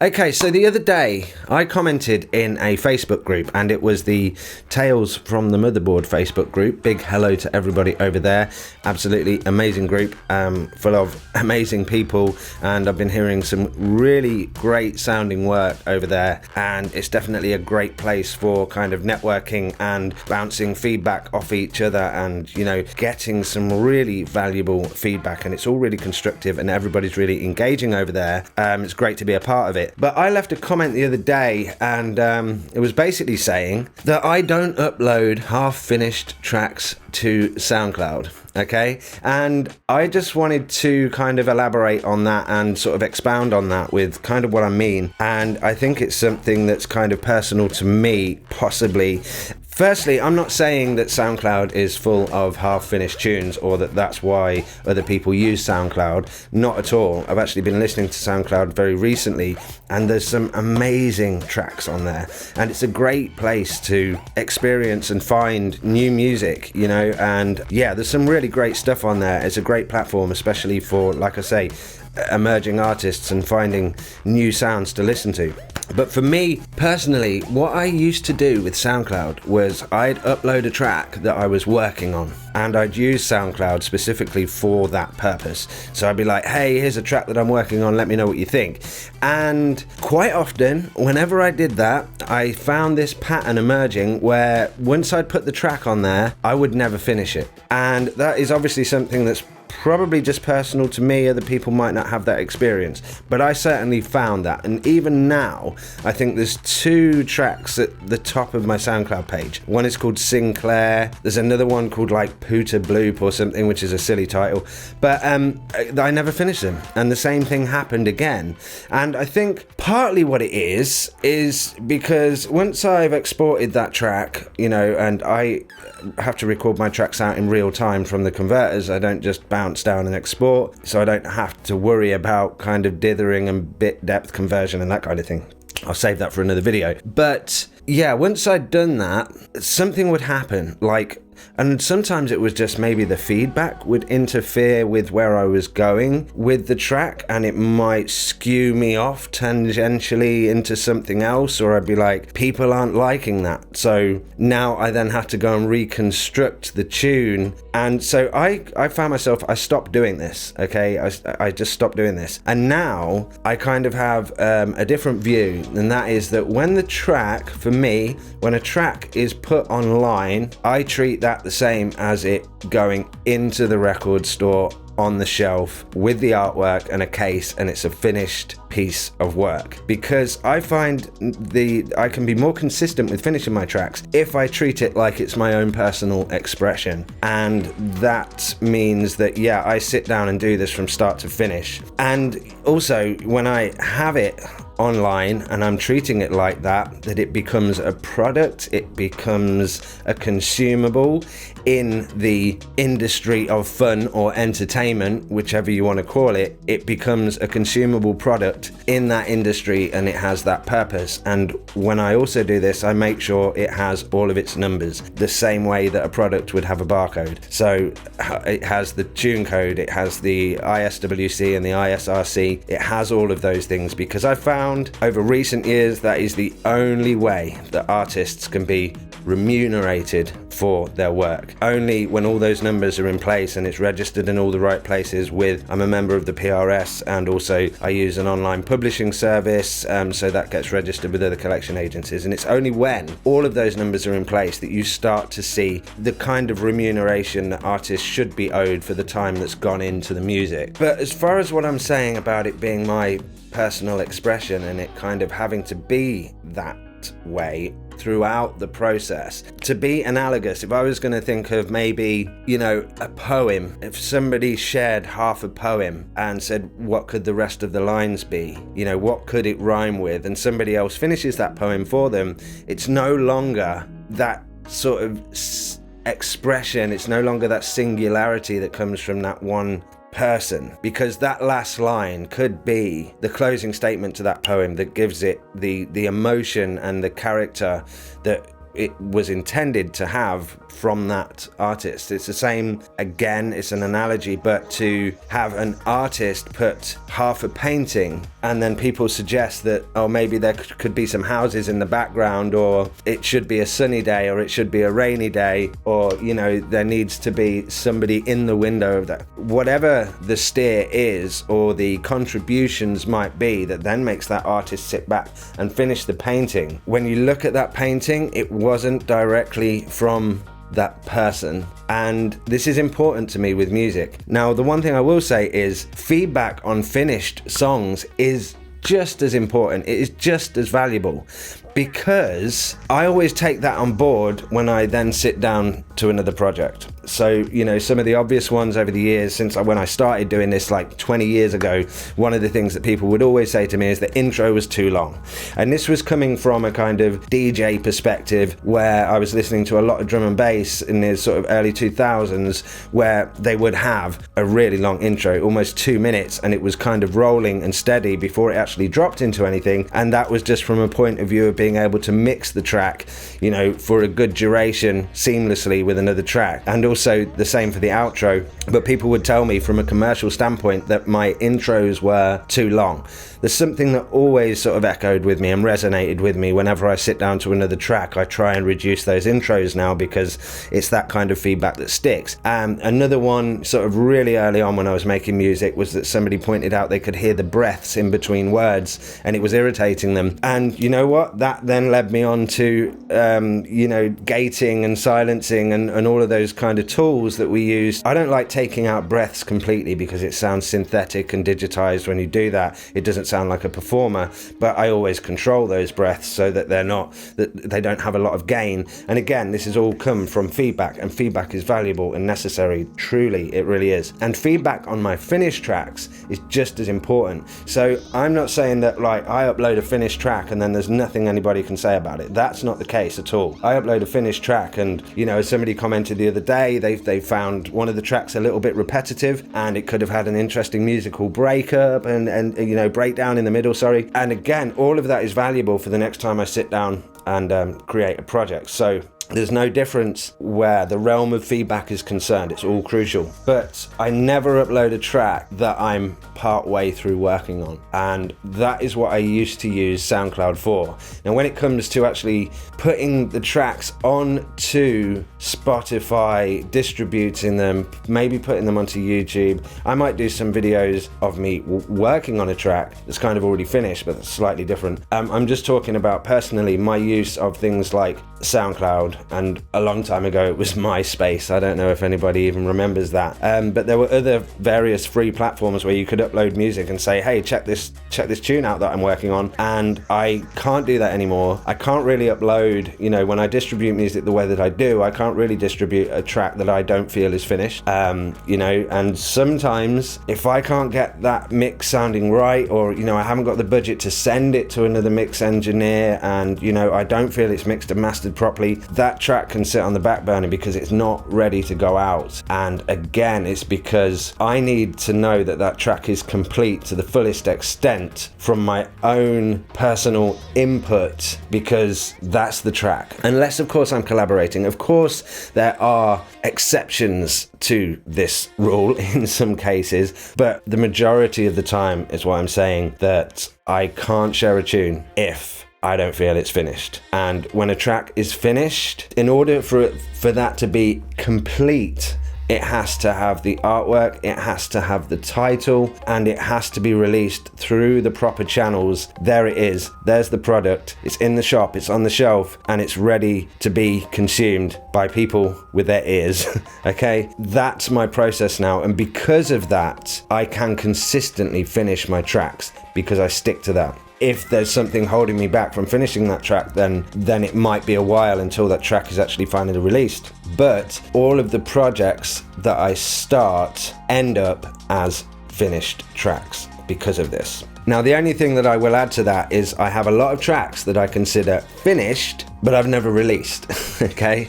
Okay, so the other day I commented in a Facebook group, and it was the Tales from the Motherboard Facebook group. Big hello to everybody over there. Absolutely amazing group, full of amazing people, and I've been hearing some really great sounding work over there, and it's definitely a great place for kind of networking and bouncing feedback off each other, and getting some really valuable feedback, and it's all really constructive and everybody's really engaging over there. It's great to be a part of it. But I left a comment the other day, and it was basically saying that I don't upload half-finished tracks to SoundCloud, okay? And I just wanted to kind of elaborate on that and sort of expound on that with kind of what I mean. And I think it's something that's kind of personal to me, possibly. Firstly, I'm not saying that SoundCloud is full of half-finished tunes, or that that's why other people use SoundCloud. Not at all. I've actually been listening to SoundCloud very recently, and there's some amazing tracks on there. And it's a great place to experience and find new music, and yeah, there's some really great stuff on there. It's a great platform, especially for, like I say, emerging artists and finding new sounds to listen to. But for me personally, what I used to do with SoundCloud was I'd upload a track that I was working on, and I'd use SoundCloud specifically for that purpose. So I'd be like, hey, here's a track that I'm working on, let me know what you think. And quite often, whenever I did that, I found this pattern emerging where once I'd put the track on there, I would never finish it. And that is obviously something that's probably just personal to me. Other people might not have that experience, but I certainly found that. And even now, I think there's 2 tracks at the top of my SoundCloud page. One is called Sinclair. There's another one called like Poota Bloop or something, which is a silly title, but I never finished them, and the same thing happened again. And I think partly what it is because once I've exported that track, and I have to record my tracks out in real time from the converters, I don't just bounce down and export, so I don't have to worry about kind of dithering and bit depth conversion and that kind of thing. I'll save that for another video. But yeah, once I'd done that, something would happen, and sometimes it was just maybe the feedback would interfere with where I was going with the track, and it might skew me off tangentially into something else, or I'd be like, people aren't liking that. So now I then have to go and reconstruct the tune. And so I found myself, I stopped doing this, okay? I just stopped doing this. And now I kind of have a different view, and that is that when the track, for me, when a track is put online, I treat that the same as it going into the record store on the shelf with the artwork and a case, and it's a finished piece of work, because I find I can be more consistent with finishing my tracks if I treat it like it's my own personal expression. And that means that, yeah, I sit down and do this from start to finish. And also when I have it online and I'm treating it like that it becomes a product, it becomes a consumable in the industry of fun or entertainment, whichever you want to call it. It becomes a consumable product in that industry, and it has that purpose. And when I also do this, I make sure it has all of its numbers, the same way that a product would have a barcode. So it has the tune code, it has the ISWC and the ISRC, it has all of those things, because I found over recent years that is the only way that artists can be remunerated for their work. Only when all those numbers are in place and it's registered in all the right places I'm a member of the PRS, and also I use an online publishing service, so that gets registered with other collection agencies. And it's only when all of those numbers are in place that you start to see the kind of remuneration that artists should be owed for the time that's gone into the music. But as far as what I'm saying about it being my personal expression and it kind of having to be that way throughout the process, to be analogous, if I was going to think of maybe, a poem, if somebody shared half a poem and said, what could the rest of the lines be? What could it rhyme with? And somebody else finishes that poem for them, it's no longer that sort of expression, it's no longer that singularity that comes from that one person, because that last line could be the closing statement to that poem that gives it the emotion and the character that it was intended to have from that artist. It's the same, again, it's an analogy, but to have an artist put half a painting and then people suggest that, oh, maybe there could be some houses in the background, or it should be a sunny day, or it should be a rainy day, or, you know, there needs to be somebody in the window of that. Whatever the steer is, or the contributions might be, that then makes that artist sit back and finish the painting. When you look at that painting, it wasn't directly from that person, and this is important to me with music. Now, the one thing I will say is feedback on finished songs is just as important. It is just as valuable, because I always take that on board when I then sit down to another project. So, you know, some of the obvious ones over the years, since when I started doing this like 20 years ago, one of the things that people would always say to me is the intro was too long. And this was coming from a kind of DJ perspective, where I was listening to a lot of drum and bass in the sort of early 2000s, where they would have a really long intro, almost 2 minutes, and it was kind of rolling and steady before it actually dropped into anything. And that was just from a point of view of being able to mix the track, you know, for a good duration seamlessly with another track, and also the same for the outro. But people would tell me from a commercial standpoint that my intros were too long. There's something that always sort of echoed with me and resonated with me whenever I sit down to another track. I try and reduce those intros now, because it's that kind of feedback that sticks. Another one sort of really early on when I was making music was that somebody pointed out they could hear the breaths in between words and it was irritating them. And you know what? That then led me on to, you know, gating and silencing and all of those kind of tools that we use. I don't like taking out breaths completely, because it sounds synthetic and digitized when you do that. It doesn't sound like a performer, but I always control those breaths so that they don't have a lot of gain. And again, this has all come from feedback, and feedback is valuable and necessary. Truly, it really is. And feedback on my finished tracks is just as important. So I'm not saying that like I upload a finished track and then there's nothing anybody can say about it. That's not the case at all. I upload a finished track, and you know, as somebody commented the other day, they found one of the tracks a little bit repetitive, and it could have had an interesting musical breakup and you know, breakdown in the middle, sorry. And again, all of that is valuable for the next time I sit down and create a project. So there's no difference where the realm of feedback is concerned. It's all crucial. But I never upload a track that I'm part way through working on. And that is what I used to use SoundCloud for. Now, when it comes to actually putting the tracks onto Spotify, distributing them, maybe putting them onto YouTube, I might do some videos of me working on a track that's kind of already finished, but that's slightly different. I'm just talking about personally my use of things like SoundCloud, and a long time ago it was MySpace. I don't know if anybody even remembers that, but there were other various free platforms where you could upload music and say, hey, check this tune out that I'm working on. And I can't do that anymore. I can't really upload, you know, when I distribute music the way that I do, I can't really distribute a track that I don't feel is finished, you know. And sometimes if I can't get that mix sounding right, or you know, I haven't got the budget to send it to another mix engineer, and you know, I don't feel it's mixed and mastered properly, that track can sit on the back burner because it's not ready to go out. And again, it's because I need to know that that track is complete to the fullest extent from my own personal input, because that's the track. Unless of course I'm collaborating. Of course there are exceptions to this rule in some cases, but the majority of the time is what I'm saying, that I can't share a tune if I don't feel it's finished. And when a track is finished, in order for that to be complete, it has to have the artwork, it has to have the title, and it has to be released through the proper channels. There it is. There's the product. It's in the shop, it's on the shelf, and it's ready to be consumed by people with their ears. Okay? That's my process now. And because of that, I can consistently finish my tracks because I stick to that. If there's something holding me back from finishing that track, then it might be a while until that track is actually finally released. But all of the projects that I start end up as finished tracks because of this. Now, the only thing that I will add to that is I have a lot of tracks that I consider finished, but I've never released, okay?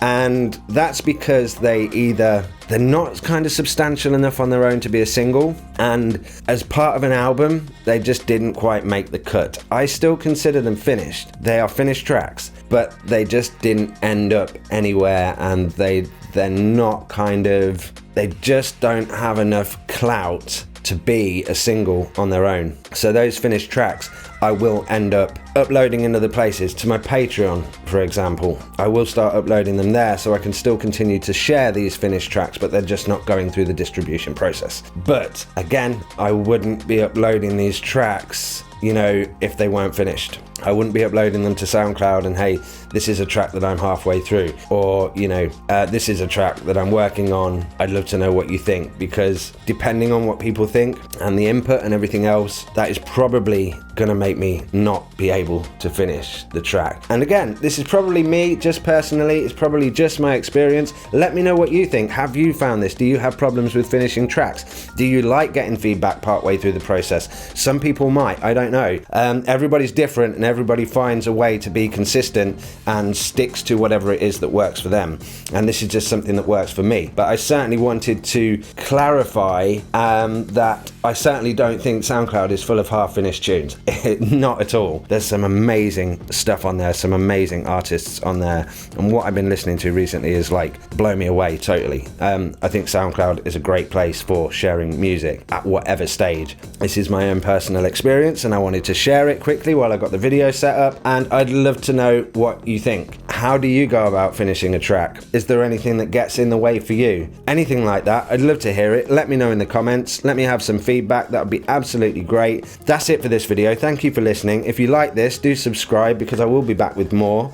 And that's because they either they're not kind of substantial enough on their own to be a single, and as part of an album, they just didn't quite make the cut. I still consider them finished. They are finished tracks, but they just didn't end up anywhere, and they're not kind of, they just don't have enough clout to be a single on their own. So those finished tracks I will end up uploading in other places, to my Patreon for example. I will start uploading them there so I can still continue to share these finished tracks, but they're just not going through the distribution process. But again, I wouldn't be uploading these tracks, you know, if they weren't finished. I wouldn't be uploading them to SoundCloud and, hey, this is a track that I'm halfway through, or, you know, this is a track that I'm working on, I'd love to know what you think, because depending on what people think and the input and everything else, that is probably gonna make me not be able to finish the track. And again, this is probably me, just personally, it's probably just my experience. Let me know what you think. Have you found this? Do you have problems with finishing tracks? Do you like getting feedback partway through the process? Some people might, I don't know. Everybody's different, and everybody finds a way to be consistent and sticks to whatever it is that works for them. And this is just something that works for me. But I certainly wanted to clarify that I certainly don't think SoundCloud is full of half-finished tunes. Not at all. There's some amazing stuff on there, some amazing artists on there, and what I've been listening to recently is like blow me away totally. I think SoundCloud is a great place for sharing music at whatever stage. This is my own personal experience, and I wanted to share it quickly while I got the video set up, and I'd love to know what you think. How do you go about finishing a track? Is there anything that gets in the way for you? Anything like that, I'd love to hear it. Let me know in the comments. Let me have some feedback. That would be absolutely great. That's it for this video. Thank you for listening. If you like this, do subscribe, because I will be back with more.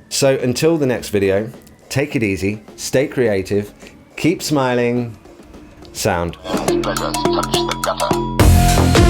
So until the next video, take it easy, stay creative, keep smiling, sound. Let us touch the gutter.